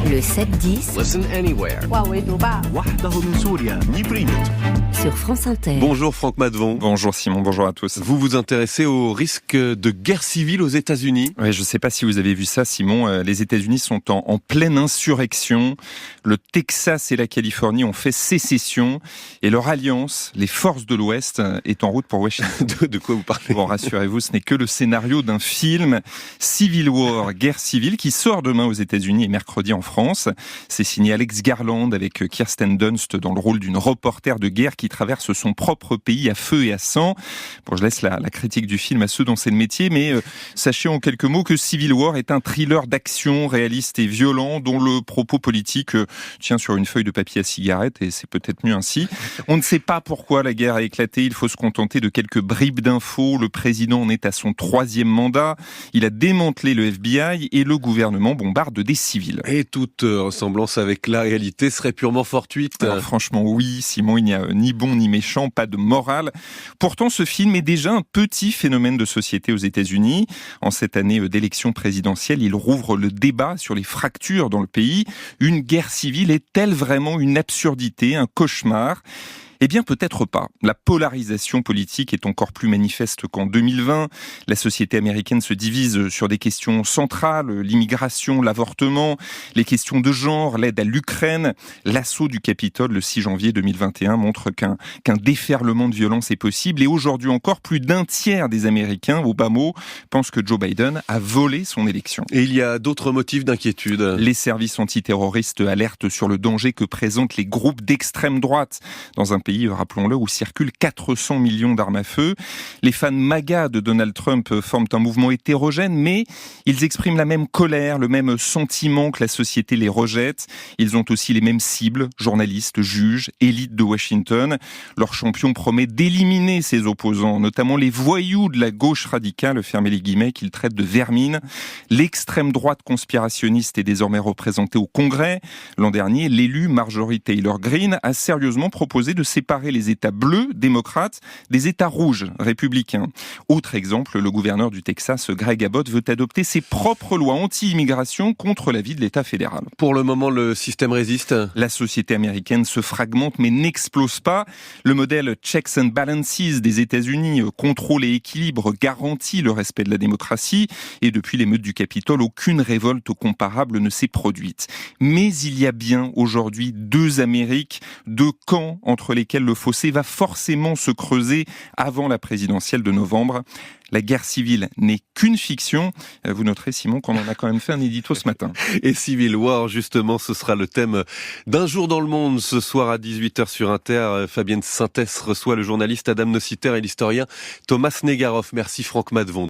Le 7-10 Listen anywhere. sur France Inter. Bonjour Franck Madevon. Bonjour Simon, bonjour à tous. Vous vous intéressez au risque de guerre civile aux États-Unis. Oui, je ne sais pas si vous avez vu ça Simon, les États-Unis sont en pleine insurrection. Le Texas et la Californie ont fait sécession et leur alliance, les forces de l'Ouest, est en route pour Washington. De quoi vous parlez ? Bon, rassurez-vous, ce n'est que le scénario d'un film Civil War, guerre civile, qui sort demain aux États-Unis et mercredi en France. C'est signé Alex Garland avec Kirsten Dunst dans le rôle d'une reporter de guerre qui traverse son propre pays à feu et à sang. Bon, je laisse la critique du film à ceux dont c'est le métier, mais sachez en quelques mots que Civil War est un thriller d'action réaliste et violent dont le propos politique tient sur une feuille de papier à cigarette, et c'est peut-être mieux ainsi. On ne sait pas pourquoi la guerre a éclaté, il faut se contenter de quelques bribes d'infos. Le président en est à son 3e mandat, il a démantelé le FBI et le gouvernement bombarde des civils. Et toute ressemblance avec la réalité serait purement fortuite. Alors, franchement, oui, Simon, il n'y a ni bon ni méchant, pas de morale. Pourtant, ce film est déjà un petit phénomène de société aux États-Unis. En cette année d'élection présidentielle, il rouvre le débat sur les fractures dans le pays. Une guerre civile est-elle vraiment une absurdité, un cauchemar ? Eh bien, peut-être pas. La polarisation politique est encore plus manifeste qu'en 2020. La société américaine se divise sur des questions centrales, l'immigration, l'avortement, les questions de genre, l'aide à l'Ukraine. L'assaut du Capitole le 6 janvier 2021 montre qu'un déferlement de violence est possible. Et aujourd'hui encore, plus d'un tiers des Américains, au bas mot, pensent que Joe Biden a volé son élection. Et il y a d'autres motifs d'inquiétude. Les services antiterroristes alertent sur le danger que présentent les groupes d'extrême droite dans un pays, rappelons-le, où circulent 400 millions d'armes à feu. Les fans MAGA de Donald Trump forment un mouvement hétérogène, mais ils expriment la même colère, le même sentiment que la société les rejette. Ils ont aussi les mêmes cibles, journalistes, juges, élites de Washington. Leur champion promet d'éliminer ses opposants, notamment les voyous de la gauche radicale, fermez les guillemets, qu'ils traitent de vermine. L'extrême droite conspirationniste est désormais représentée au Congrès. L'an dernier, l'élu Marjorie Taylor Greene a sérieusement proposé de séparer les États bleus, démocrates, des États rouges, républicains. Autre exemple, le gouverneur du Texas, Greg Abbott, veut adopter ses propres lois anti-immigration contre l'avis de l'État fédéral. Pour le moment, le système résiste. La société américaine se fragmente mais n'explose pas. Le modèle checks and balances des États-Unis, contrôle et équilibre, garantit le respect de la démocratie. Et depuis l'émeute du Capitole, aucune révolte comparable ne s'est produite. Mais il y a bien aujourd'hui deux Amériques, deux camps entre lesquels le fossé va forcément se creuser avant la présidentielle de novembre. La guerre civile n'est qu'une fiction. Vous noterez, Simon, qu'on en a quand même fait un édito ce matin. Et Civil War, justement, ce sera le thème d'un jour dans le monde. Ce soir à 18h sur Inter, Fabienne Sintès reçoit le journaliste Adam Nociter et l'historien Thomas Negaroff. Merci Franck Madevon.